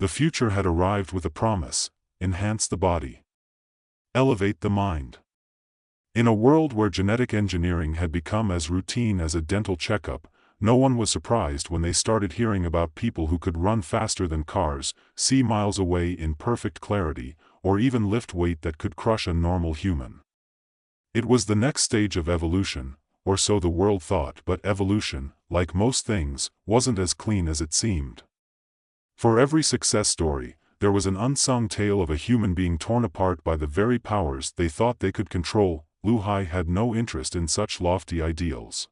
The future had arrived with a promise: enhance the body, elevate the mind. In a world where genetic engineering had become as routine as a dental checkup, no one was surprised when they started hearing about people who could run faster than cars, see miles away in perfect clarity, or even lift weight that could crush a normal human. It was the next stage of evolution, or so the world thought, but evolution, like most things, wasn't as clean as it seemed. For every success story, there was an unsung tale of a human being torn apart by the very powers they thought they could control. Lu Hai had no interest in such lofty ideals.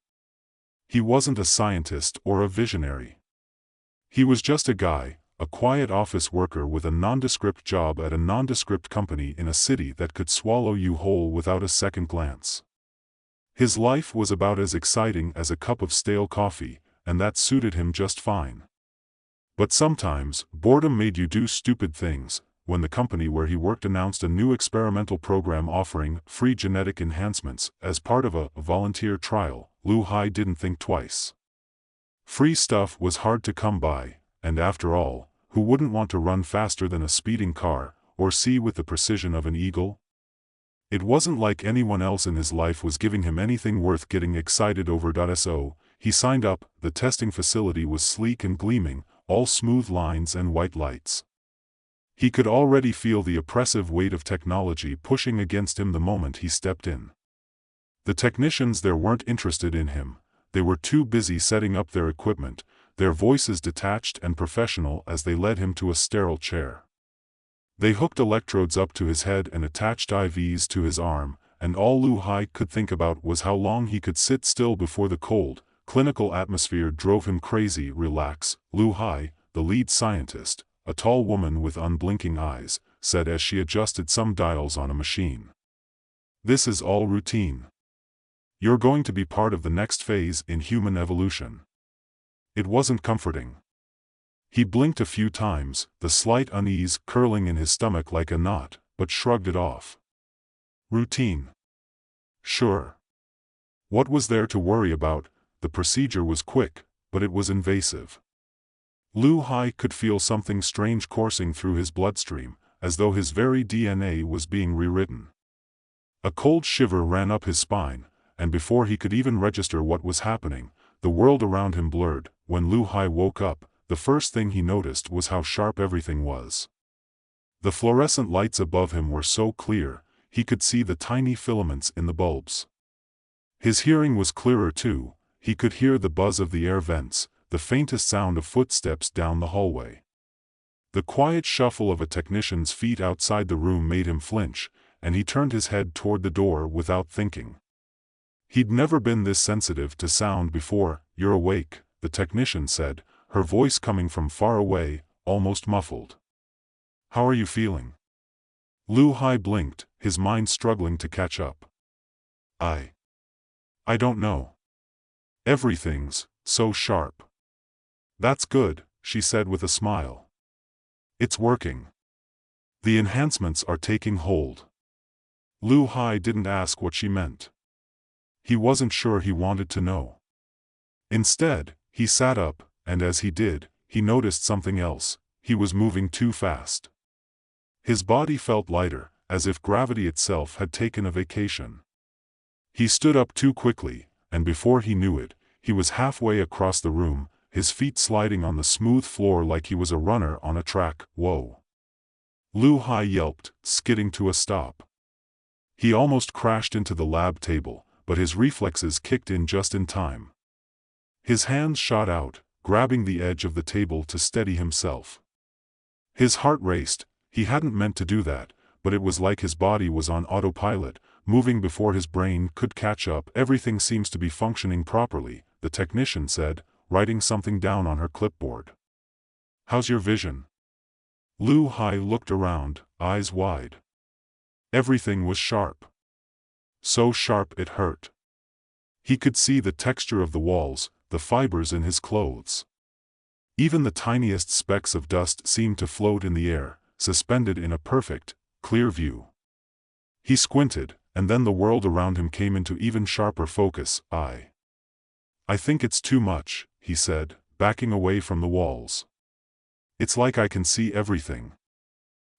He wasn't a scientist or a visionary. He was just a guy, a quiet office worker with a nondescript job at a nondescript company in a city that could swallow you whole without a second glance. His life was about as exciting as a cup of stale coffee, and that suited him just fine. But sometimes, boredom made you do stupid things. When the company where he worked announced a new experimental program offering free genetic enhancements as part of a volunteer trial, Lu Hai didn't think twice. Free stuff was hard to come by, and after all, who wouldn't want to run faster than a speeding car, or see with the precision of an eagle? It wasn't like anyone else in his life was giving him anything worth getting excited over. So, he signed up. The testing facility was sleek and gleaming, all smooth lines and white lights. He could already feel the oppressive weight of technology pushing against him the moment he stepped in. The technicians there weren't interested in him. They were too busy setting up their equipment, their voices detached and professional as they led him to a sterile chair. They hooked electrodes up to his head and attached IVs to his arm, and all Lu Hai could think about was how long he could sit still before the cold, clinical atmosphere drove him crazy. Relax, Lu Hai, the lead scientist, a tall woman with unblinking eyes, said as she adjusted some dials on a machine. This is all routine. You're going to be part of the next phase in human evolution. It wasn't comforting. He blinked a few times, the slight unease curling in his stomach like a knot, but shrugged it off. Routine. Sure. What was there to worry about? The procedure was quick, but it was invasive. Lu Hai could feel something strange coursing through his bloodstream, as though his very DNA was being rewritten. A cold shiver ran up his spine, and before he could even register what was happening, the world around him blurred. When Lu Hai woke up, the first thing he noticed was how sharp everything was. The fluorescent lights above him were so clear, he could see the tiny filaments in the bulbs. His hearing was clearer too. He could hear the buzz of the air vents, the faintest sound of footsteps down the hallway. The quiet shuffle of a technician's feet outside the room made him flinch, and he turned his head toward the door without thinking. He'd never been this sensitive to sound before. You're awake, the technician said, her voice coming from far away, almost muffled. How are you feeling? Lu Hai blinked, his mind struggling to catch up. I don't know. Everything's so sharp. That's good, she said with a smile. It's working. The enhancements are taking hold. Lu Hai didn't ask what she meant. He wasn't sure he wanted to know. Instead, he sat up, and as he did, he noticed something else. He was moving too fast. His body felt lighter, as if gravity itself had taken a vacation. He stood up too quickly, and before he knew it, he was halfway across the room, his feet sliding on the smooth floor like he was a runner on a track. Whoa! Lu Hai yelped, skidding to a stop. He almost crashed into the lab table, but his reflexes kicked in just in time. His hands shot out, grabbing the edge of the table to steady himself. His heart raced. He hadn't meant to do that, but it was like his body was on autopilot, moving before his brain could catch up. Everything seems to be functioning properly, the technician said, writing something down on her clipboard. How's your vision? Lu Hai looked around, eyes wide. Everything was sharp. So sharp it hurt. He could see the texture of the walls, the fibers in his clothes. Even the tiniest specks of dust seemed to float in the air, suspended in a perfect, clear view. He squinted, and then the world around him came into even sharper focus. I think it's too much, he said, backing away from the walls. It's like I can see everything.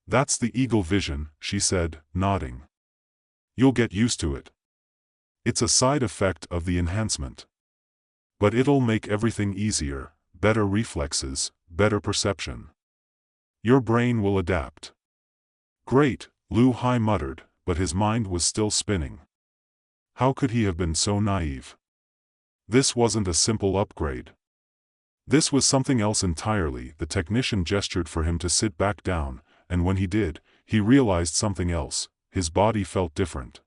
That's the eagle vision, she said, nodding. You'll get used to it. It's a side effect of the enhancement. But it'll make everything easier, better reflexes, better perception. Your brain will adapt. Great, Lu Hai muttered, but his mind was still spinning. How could he have been so naive? This wasn't a simple upgrade. This was something else entirely. The technician gestured for him to sit back down, and when he did, he realized something else. His body felt different.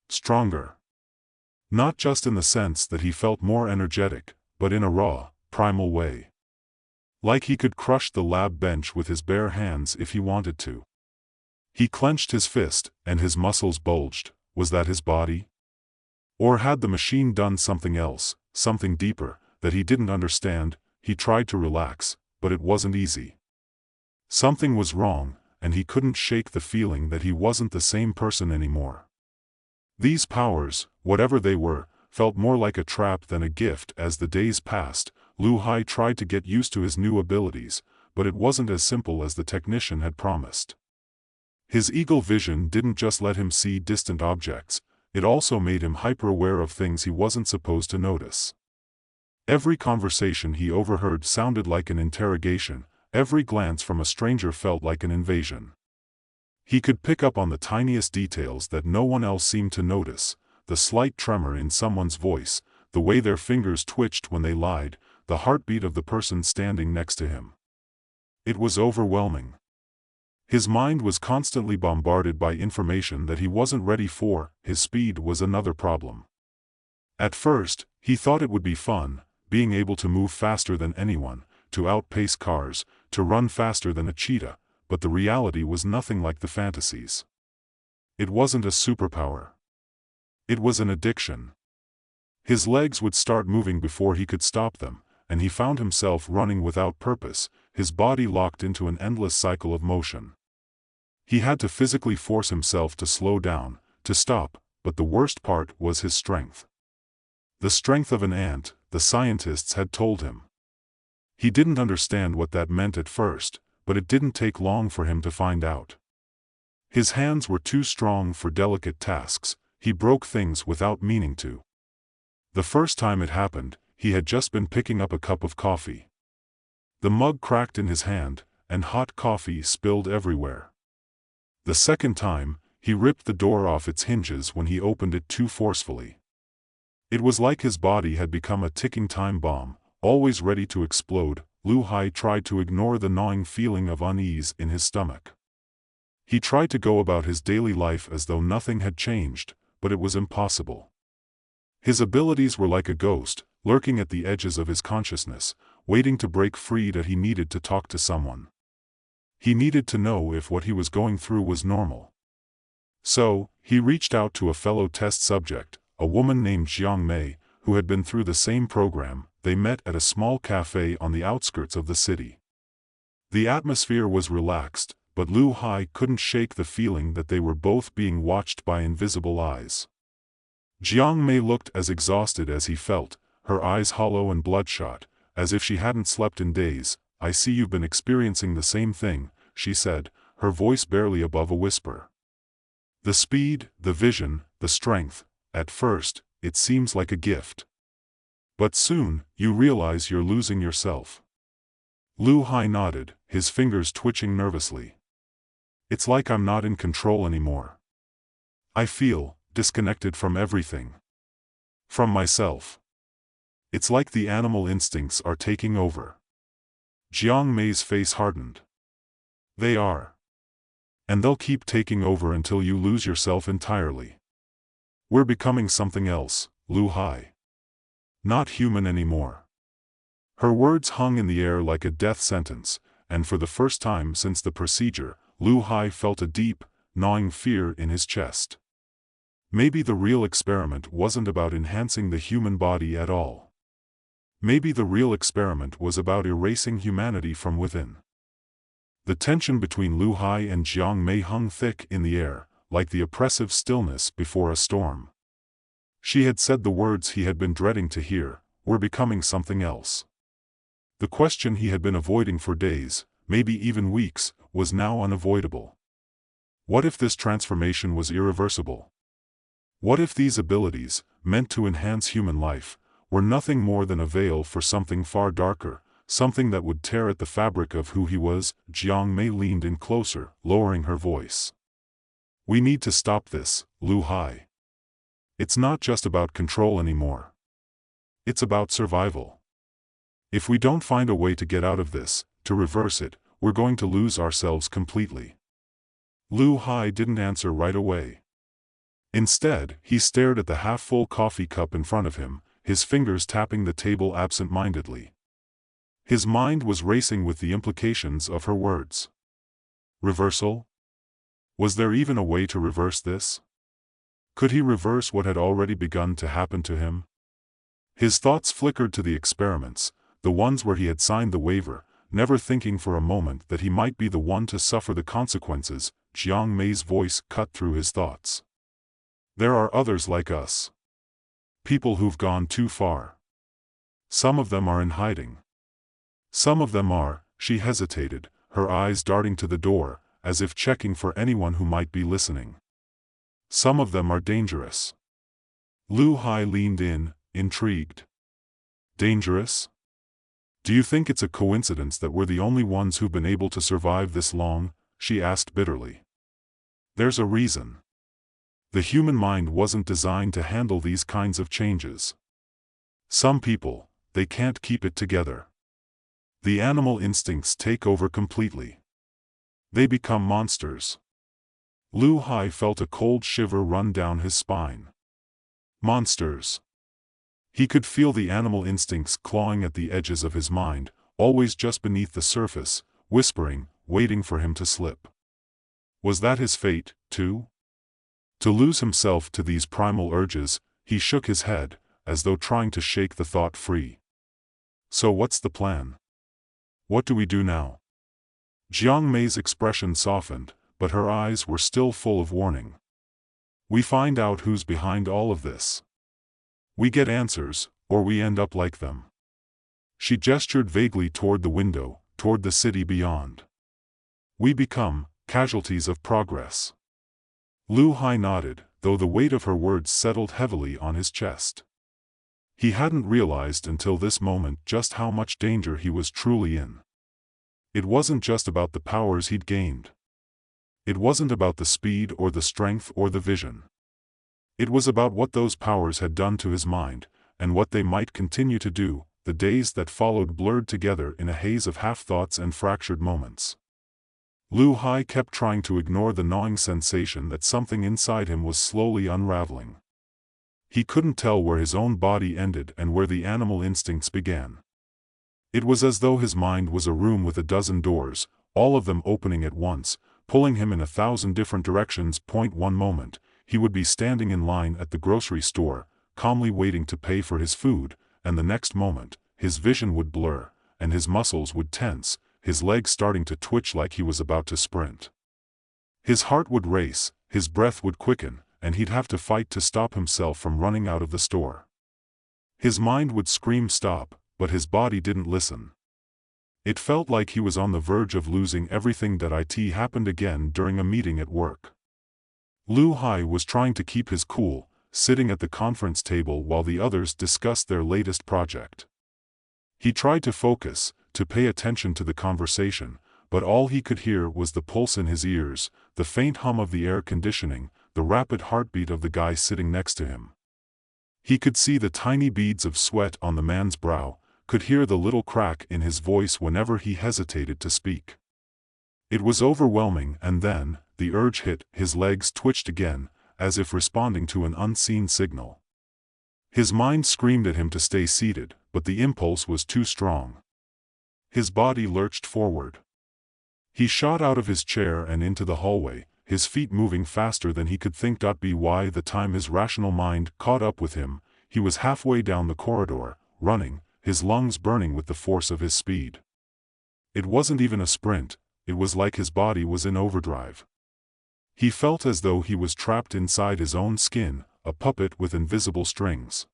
Stronger. Not just in the sense that he felt more energetic, but in a raw, primal way. Like he could crush the lab bench with his bare hands if he wanted to. He clenched his fist, and his muscles bulged. Was that his body? Or had the machine done something else, something deeper, that he didn't understand? He tried to relax, but it wasn't easy. Something was wrong, and he couldn't shake the feeling that he wasn't the same person anymore. These powers, whatever they were, felt more like a trap than a gift. As the days passed, Lu Hai tried to get used to his new abilities, but it wasn't as simple as the technician had promised. His eagle vision didn't just let him see distant objects, it also made him hyper-aware of things he wasn't supposed to notice. Every conversation he overheard sounded like an interrogation, every glance from a stranger felt like an invasion. He could pick up on the tiniest details that no one else seemed to notice, the slight tremor in someone's voice, the way their fingers twitched when they lied, the heartbeat of the person standing next to him. It was overwhelming. His mind was constantly bombarded by information that he wasn't ready for. His speed was another problem. At first, he thought it would be fun, being able to move faster than anyone, to outpace cars, to run faster than a cheetah, but the reality was nothing like the fantasies. It wasn't a superpower. It was an addiction. His legs would start moving before he could stop them, and he found himself running without purpose, his body locked into an endless cycle of motion. He had to physically force himself to slow down, to stop, but the worst part was his strength. The strength of an ant, the scientists had told him. He didn't understand what that meant at first, but it didn't take long for him to find out. His hands were too strong for delicate tasks, he broke things without meaning to. The first time it happened, he had just been picking up a cup of coffee. The mug cracked in his hand, and hot coffee spilled everywhere. The second time, he ripped the door off its hinges when he opened it too forcefully. It was like his body had become a ticking time bomb, always ready to explode. Lu Hai tried to ignore the gnawing feeling of unease in his stomach. He tried to go about his daily life as though nothing had changed, but it was impossible. His abilities were like a ghost, lurking at the edges of his consciousness, waiting to break free. That he needed to talk to someone. He needed to know if what he was going through was normal. So, he reached out to a fellow test subject, a woman named Jiang Mei, who had been through the same program. They met at a small cafe on the outskirts of the city. The atmosphere was relaxed, but Lu Hai couldn't shake the feeling that they were both being watched by invisible eyes. Jiang Mei looked as exhausted as he felt, her eyes hollow and bloodshot, as if she hadn't slept in days. "I see you've been experiencing the same thing," she said, her voice barely above a whisper. "The speed, the vision, the strength, at first, it seems like a gift. But soon, you realize you're losing yourself." Lu Hai nodded, his fingers twitching nervously. "It's like I'm not in control anymore. I feel disconnected from everything. From myself. It's like the animal instincts are taking over." Jiang Mei's face hardened. "They are. And they'll keep taking over until you lose yourself entirely. We're becoming something else, Lu Hai. Not human anymore." Her words hung in the air like a death sentence, and for the first time since the procedure, Lu Hai felt a deep, gnawing fear in his chest. Maybe the real experiment wasn't about enhancing the human body at all. Maybe the real experiment was about erasing humanity from within. The tension between Lu Hai and Jiang Mei hung thick in the air, like the oppressive stillness before a storm. She had said the words he had been dreading to hear, "We're becoming something else." The question he had been avoiding for days, maybe even weeks, was now unavoidable. What if this transformation was irreversible? What if these abilities, meant to enhance human life, were nothing more than a veil for something far darker, something that would tear at the fabric of who he was? Jiang Mei leaned in closer, lowering her voice. We need to stop this, Lu Hai. It's not just about control anymore. It's about survival. If we don't find a way to get out of this, to reverse it, we're going to lose ourselves completely. Lu Hai didn't answer right away. Instead, he stared at the half-full coffee cup in front of him, his fingers tapping the table absent-mindedly. His mind was racing with the implications of her words. Reversal? Was there even a way to reverse this? Could he reverse what had already begun to happen to him? His thoughts flickered to the experiments, the ones where he had signed the waiver, never thinking for a moment that he might be the one to suffer the consequences. Jiang Mei's voice cut through his thoughts. There are others like us. People who've gone too far. Some of them are in hiding. Some of them are, she hesitated, her eyes darting to the door, as if checking for anyone who might be listening. Some of them are dangerous. Lu Hai leaned in, intrigued. Dangerous? Do you think it's a coincidence that we're the only ones who've been able to survive this long? She asked bitterly. There's a reason. The human mind wasn't designed to handle these kinds of changes. Some people, they can't keep it together. The animal instincts take over completely. They become monsters. Lu Hai felt a cold shiver run down his spine. Monsters. He could feel the animal instincts clawing at the edges of his mind, always just beneath the surface, whispering, waiting for him to slip. Was that his fate, too? To lose himself to these primal urges? He shook his head, as though trying to shake the thought free. So what's the plan? What do we do now? Jiang Mei's expression softened, but her eyes were still full of warning. We find out who's behind all of this. We get answers, or we end up like them. She gestured vaguely toward the window, toward the city beyond. We become casualties of progress. Lu Hai nodded, though the weight of her words settled heavily on his chest. He hadn't realized until this moment just how much danger he was truly in. It wasn't just about the powers he'd gained. It wasn't about the speed or the strength or the vision. It was about what those powers had done to his mind, and what they might continue to do. The days that followed blurred together in a haze of half-thoughts and fractured moments. Lu Hai kept trying to ignore the gnawing sensation that something inside him was slowly unraveling. He couldn't tell where his own body ended and where the animal instincts began. It was as though his mind was a room with a dozen doors, all of them opening at once, pulling him in 1,000 different directions. One moment, he would be standing in line at the grocery store, calmly waiting to pay for his food, and the next moment, his vision would blur, and his muscles would tense, his legs starting to twitch like he was about to sprint. His heart would race, his breath would quicken, and he'd have to fight to stop himself from running out of the store. His mind would scream stop, but his body didn't listen. It felt like he was on the verge of losing everything. It happened again during a meeting at work. Lu Hai was trying to keep his cool, sitting at the conference table while the others discussed their latest project. He tried to focus, to pay attention to the conversation, but all he could hear was the pulse in his ears, the faint hum of the air conditioning, the rapid heartbeat of the guy sitting next to him. He could see the tiny beads of sweat on the man's brow, could hear the little crack in his voice whenever he hesitated to speak. It was overwhelming, and then, the urge hit, his legs twitched again, as if responding to an unseen signal. His mind screamed at him to stay seated, but the impulse was too strong. His body lurched forward. He shot out of his chair and into the hallway, his feet moving faster than he could think. By the time his rational mind caught up with him, he was halfway down the corridor, running, his lungs burning with the force of his speed. It wasn't even a sprint, it was like his body was in overdrive. He felt as though he was trapped inside his own skin, a puppet with invisible strings.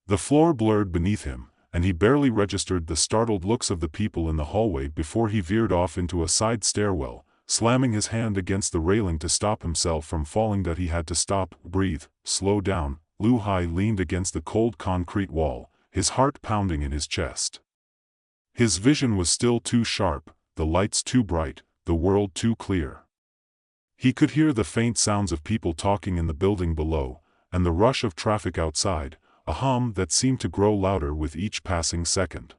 The floor blurred beneath him, and he barely registered the startled looks of the people in the hallway before he veered off into a side stairwell, slamming his hand against the railing to stop himself from falling. That he had to stop, breathe, slow down. Lu Hai leaned against the cold concrete wall, his heart pounding in his chest. His vision was still too sharp, the lights too bright, the world too clear. He could hear the faint sounds of people talking in the building below, and the rush of traffic outside, a hum that seemed to grow louder with each passing second.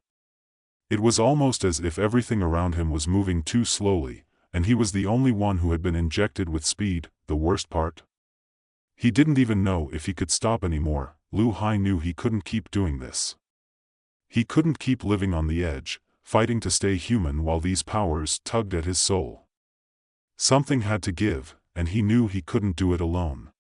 It was almost as if everything around him was moving too slowly, and he was the only one who had been injected with speed. The worst part? He didn't even know if he could stop anymore. Lu Hai knew he couldn't keep doing this. He couldn't keep living on the edge, fighting to stay human while these powers tugged at his soul. Something had to give, and he knew he couldn't do it alone.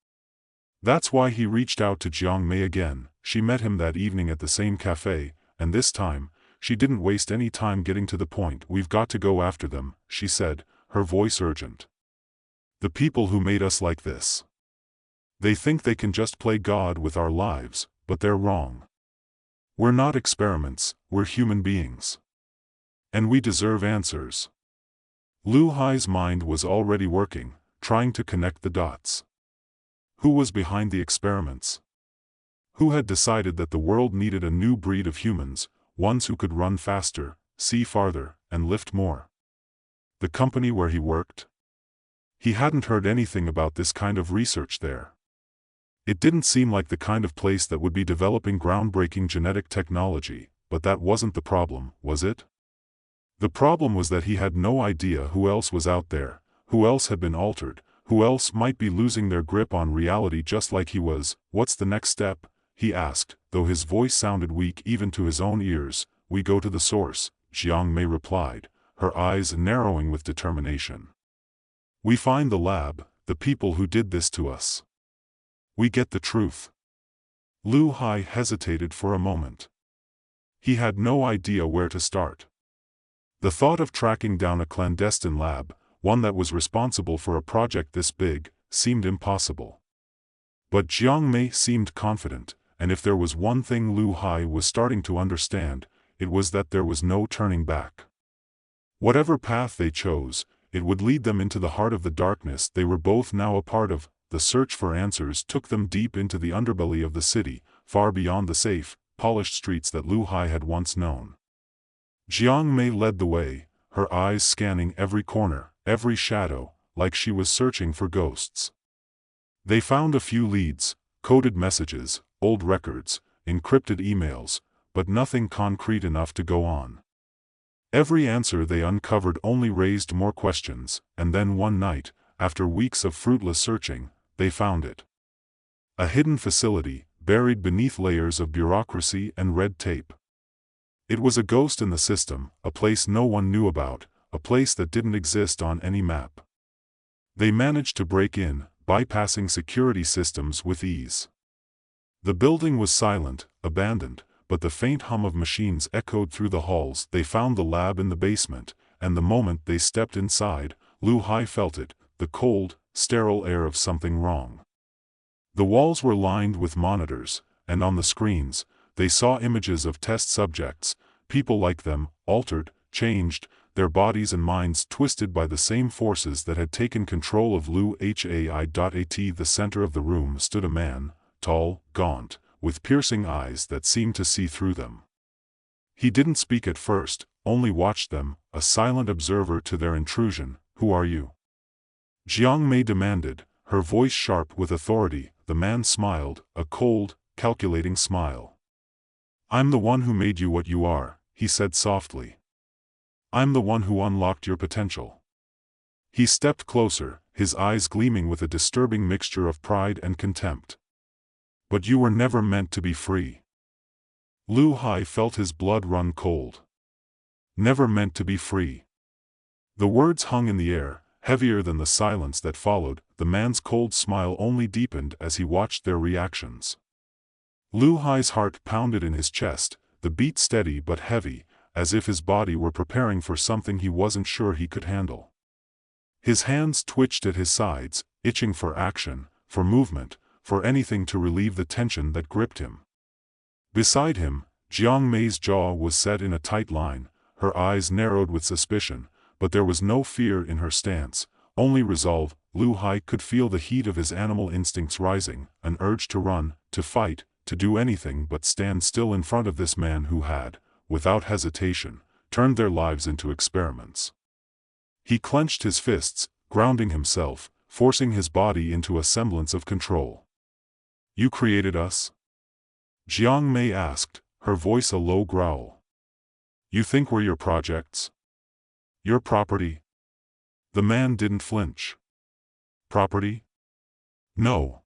That's why he reached out to Jiang Mei again. She met him that evening at the same cafe, and this time, she didn't waste any time getting to the point. "We've got to go after them," she said, her voice urgent. "The people who made us like this. They think they can just play God with our lives, but they're wrong. We're not experiments, we're human beings. And we deserve answers." Lu Hai's mind was already working, trying to connect the dots. Who was behind the experiments? Who had decided that the world needed a new breed of humans, ones who could run faster, see farther, and lift more? The company where he worked? He hadn't heard anything about this kind of research there. It didn't seem like the kind of place that would be developing groundbreaking genetic technology, but that wasn't the problem, was it? The problem was that he had no idea who else was out there, who else had been altered, who else might be losing their grip on reality just like he was. "What's the next step?" he asked, though his voice sounded weak even to his own ears. "We go to the source," Jiang Mei replied, her eyes narrowing with determination. "We find the lab, the people who did this to us. We get the truth." Lu Hai hesitated for a moment. He had no idea where to start. The thought of tracking down a clandestine lab, one that was responsible for a project this big, seemed impossible. But Jiang Mei seemed confident, and if there was one thing Lu Hai was starting to understand, it was that there was no turning back. Whatever path they chose, it would lead them into the heart of the darkness they were both now a part of. The search for answers took them deep into the underbelly of the city, far beyond the safe, polished streets that Lu Hai had once known. Jiang Mei led the way, her eyes scanning every corner, every shadow, like she was searching for ghosts. They found a few leads, coded messages, old records, encrypted emails, but nothing concrete enough to go on. Every answer they uncovered only raised more questions, and then one night, after weeks of fruitless searching, they found it. A hidden facility, buried beneath layers of bureaucracy and red tape. It was a ghost in the system, a place no one knew about, a place that didn't exist on any map. They managed to break in, bypassing security systems with ease. The building was silent, abandoned, but the faint hum of machines echoed through the halls. They found the lab in the basement, and the moment they stepped inside, Lu Hai felt it, the cold, sterile air of something wrong. The walls were lined with monitors, and on the screens, they saw images of test subjects, people like them, altered, changed, their bodies and minds twisted by the same forces that had taken control of Lu Hai. At the center of the room stood a man, tall, gaunt, with piercing eyes that seemed to see through them. He didn't speak at first, only watched them, a silent observer to their intrusion. "Who are you?" Jiang Mei demanded, her voice sharp with authority. The man smiled, a cold, calculating smile. "I'm the one who made you what you are," he said softly. "I'm the one who unlocked your potential." He stepped closer, his eyes gleaming with a disturbing mixture of pride and contempt. "But you were never meant to be free." Lu Hai felt his blood run cold. Never meant to be free. The words hung in the air, heavier than the silence that followed. The man's cold smile only deepened as he watched their reactions. Lu Hai's heart pounded in his chest, the beat steady but heavy, as if his body were preparing for something he wasn't sure he could handle. His hands twitched at his sides, itching for action, for movement, for anything to relieve the tension that gripped him. Beside him, Jiang Mei's jaw was set in a tight line, her eyes narrowed with suspicion, but there was no fear in her stance, only resolve. Lu Hai could feel the heat of his animal instincts rising, an urge to run, to fight, to do anything but stand still in front of this man who had, without hesitation, turned their lives into experiments. He clenched his fists, grounding himself, forcing his body into a semblance of control. "You created us?" Jiang Mei asked, her voice a low growl. "You think we're your projects? Your property?" The man didn't flinch. "Property? No.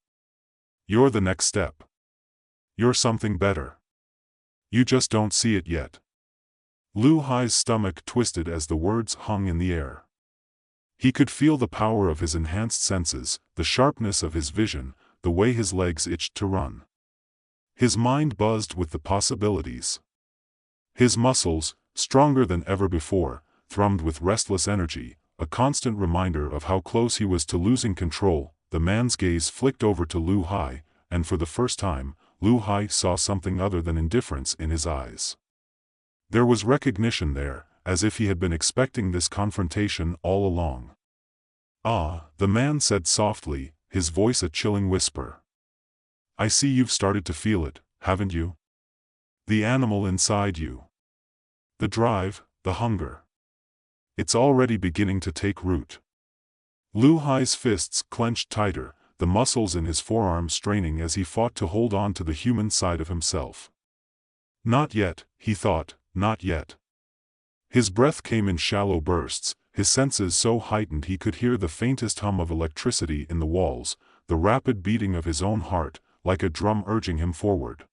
You're the next step. You're something better. You just don't see it yet." Lu Hai's stomach twisted as the words hung in the air. He could feel the power of his enhanced senses, the sharpness of his vision, the way his legs itched to run. His mind buzzed with the possibilities. His muscles, stronger than ever before, thrummed with restless energy, a constant reminder of how close he was to losing control. The man's gaze flicked over to Lu Hai, and for the first time, Lu Hai saw something other than indifference in his eyes. There was recognition there, as if he had been expecting this confrontation all along. "Ah," the man said softly, his voice a chilling whisper. "I see you've started to feel it, haven't you? The animal inside you. The drive, the hunger. It's already beginning to take root." Lu Hai's fists clenched tighter, the muscles in his forearms straining as he fought to hold on to the human side of himself. Not yet, he thought, not yet. His breath came in shallow bursts, his senses so heightened he could hear the faintest hum of electricity in the walls, the rapid beating of his own heart, like a drum urging him forward.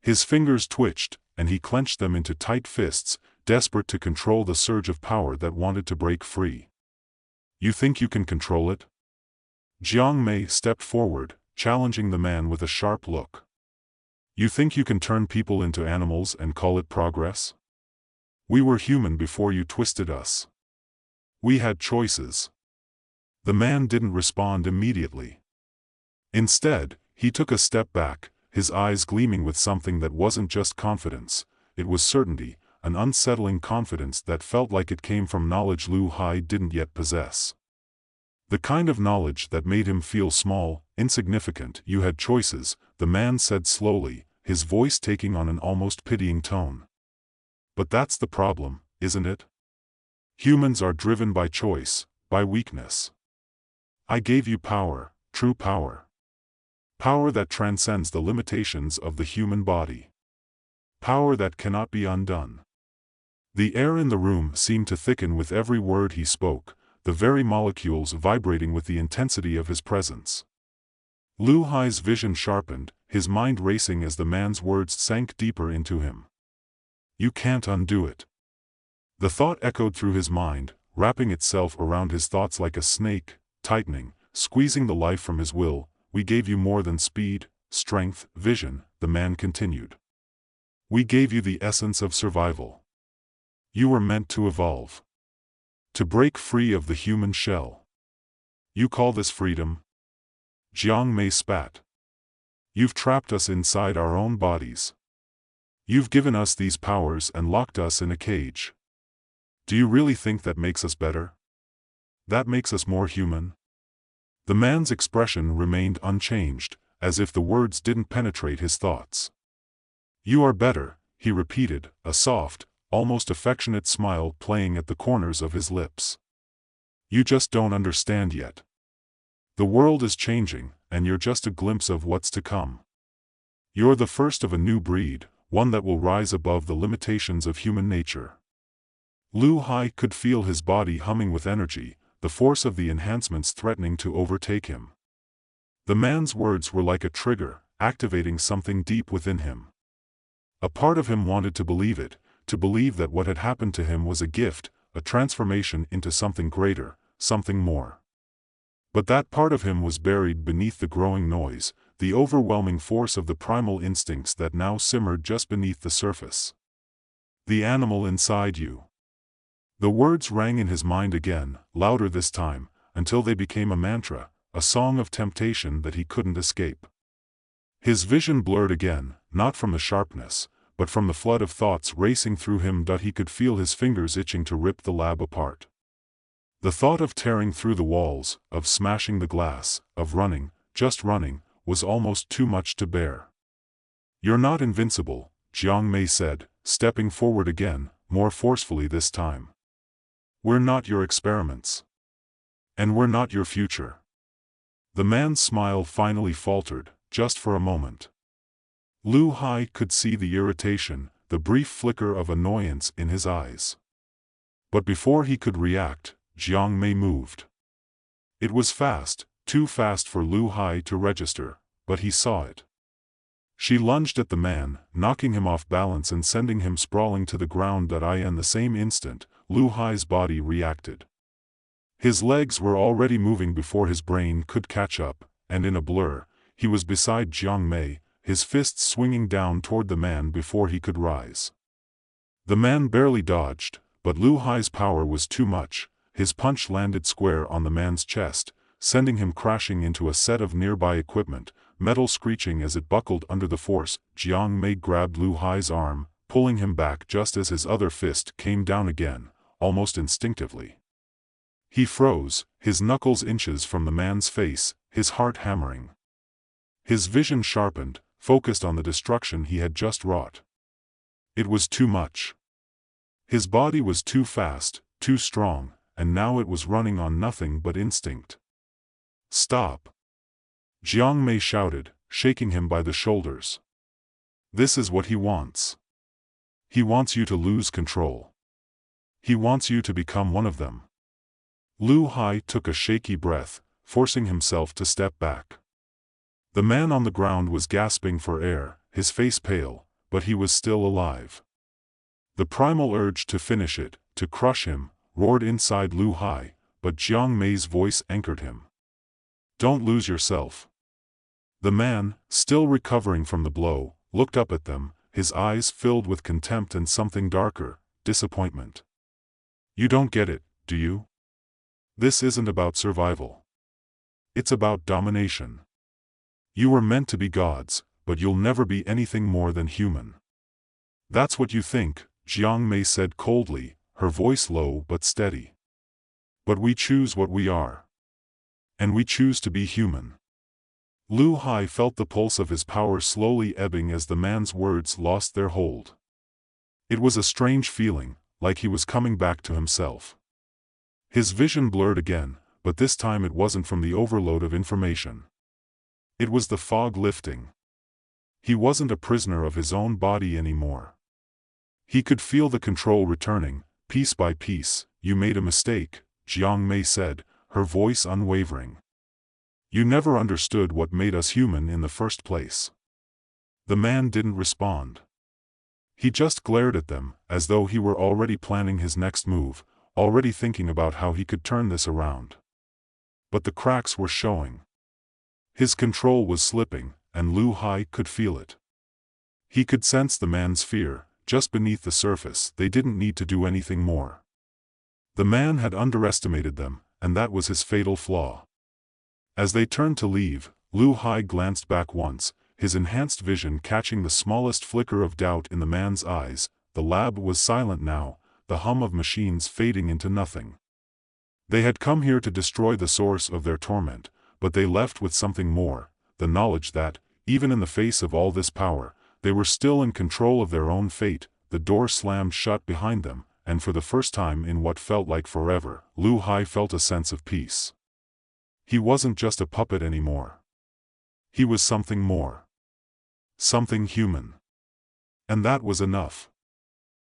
His fingers twitched, and he clenched them into tight fists, desperate to control the surge of power that wanted to break free. "You think you can control it?" Jiang Mei stepped forward, challenging the man with a sharp look. "You think you can turn people into animals and call it progress? We were human before you twisted us. We had choices." The man didn't respond immediately. Instead, he took a step back, his eyes gleaming with something that wasn't just confidence, it was certainty, an unsettling confidence that felt like it came from knowledge Lu Hai didn't yet possess. The kind of knowledge that made him feel small, insignificant. "You had choices," the man said slowly, his voice taking on an almost pitying tone. "But that's the problem, isn't it? Humans are driven by choice, by weakness. I gave you power, true power. Power that transcends the limitations of the human body. Power that cannot be undone." The air in the room seemed to thicken with every word he spoke, the very molecules vibrating with the intensity of his presence. Lu Hai's vision sharpened, his mind racing as the man's words sank deeper into him. "You can't undo it." The thought echoed through his mind, wrapping itself around his thoughts like a snake, tightening, squeezing the life from his will. "We gave you more than speed, strength, vision," the man continued. "We gave you the essence of survival. You were meant to evolve. To break free of the human shell. You call this freedom?" Jiang Mei spat. "You've trapped us inside our own bodies. You've given us these powers and locked us in a cage. Do you really think that makes us better? That makes us more human?" The man's expression remained unchanged, as if the words didn't penetrate his thoughts. "You are better," he repeated, a soft, almost affectionate smile playing at the corners of his lips. "You just don't understand yet. The world is changing, and you're just a glimpse of what's to come. You're the first of a new breed, one that will rise above the limitations of human nature." Lu Hai could feel his body humming with energy, the force of the enhancements threatening to overtake him. The man's words were like a trigger, activating something deep within him. A part of him wanted to believe it, to believe that what had happened to him was a gift, a transformation into something greater, something more. But that part of him was buried beneath the growing noise, the overwhelming force of the primal instincts that now simmered just beneath the surface. "The animal inside you." The words rang in his mind again, louder this time, until they became a mantra, a song of temptation that he couldn't escape. His vision blurred again, not from the sharpness, but from the flood of thoughts racing through him he could feel his fingers itching to rip the lab apart. The thought of tearing through the walls, of smashing the glass, of running, just running, was almost too much to bear. "You're not invincible," Jiang Mei said, stepping forward again, more forcefully this time. "We're not your experiments. And we're not your future." The man's smile finally faltered, just for a moment. Lu Hai could see the irritation, the brief flicker of annoyance in his eyes. But before he could react, Jiang Mei moved. It was fast, too fast for Lu Hai to register, but he saw it. She lunged at the man, knocking him off balance and sending him sprawling to the ground. In the same instant, Lu Hai's body reacted. His legs were already moving before his brain could catch up, and in a blur, he was beside Jiang Mei, his fists swinging down toward the man before he could rise. The man barely dodged, but Lu Hai's power was too much. His punch landed square on the man's chest, sending him crashing into a set of nearby equipment, metal screeching as it buckled under the force. Jiang Mei grabbed Lu Hai's arm, pulling him back just as his other fist came down again, almost instinctively. He froze, his knuckles inches from the man's face, his heart hammering. His vision sharpened, focused on the destruction he had just wrought. It was too much. His body was too fast, too strong, and now it was running on nothing but instinct. "Stop!" Jiang Mei shouted, shaking him by the shoulders. "This is what he wants. He wants you to lose control. He wants you to become one of them." Lu Hai took a shaky breath, forcing himself to step back. The man on the ground was gasping for air, his face pale, but he was still alive. The primal urge to finish it, to crush him, roared inside Lu Hai, but Jiang Mei's voice anchored him. "Don't lose yourself." The man, still recovering from the blow, looked up at them, his eyes filled with contempt and something darker, disappointment. "You don't get it, do you? This isn't about survival. It's about domination. You were meant to be gods, but you'll never be anything more than human." "That's what you think," Jiang Mei said coldly, her voice low but steady. "But we choose what we are. And we choose to be human." Lu Hai felt the pulse of his power slowly ebbing as the man's words lost their hold. It was a strange feeling, like he was coming back to himself. His vision blurred again, but this time it wasn't from the overload of information. It was the fog lifting. He wasn't a prisoner of his own body anymore. He could feel the control returning, piece by piece. "You made a mistake," Jiang Mei said, her voice unwavering. "You never understood what made us human in the first place." The man didn't respond. He just glared at them, as though he were already planning his next move, already thinking about how he could turn this around. But the cracks were showing. His control was slipping, and Lu Hai could feel it. He could sense the man's fear, just beneath the surface. They didn't need to do anything more. The man had underestimated them, and that was his fatal flaw. As they turned to leave, Lu Hai glanced back once, his enhanced vision catching the smallest flicker of doubt in the man's eyes. The lab was silent now, the hum of machines fading into nothing. They had come here to destroy the source of their torment, but they left with something more, the knowledge that, even in the face of all this power, they were still in control of their own fate. The door slammed shut behind them, and for the first time in what felt like forever, Lu Hai felt a sense of peace. He wasn't just a puppet anymore. He was something more. Something human. And that was enough.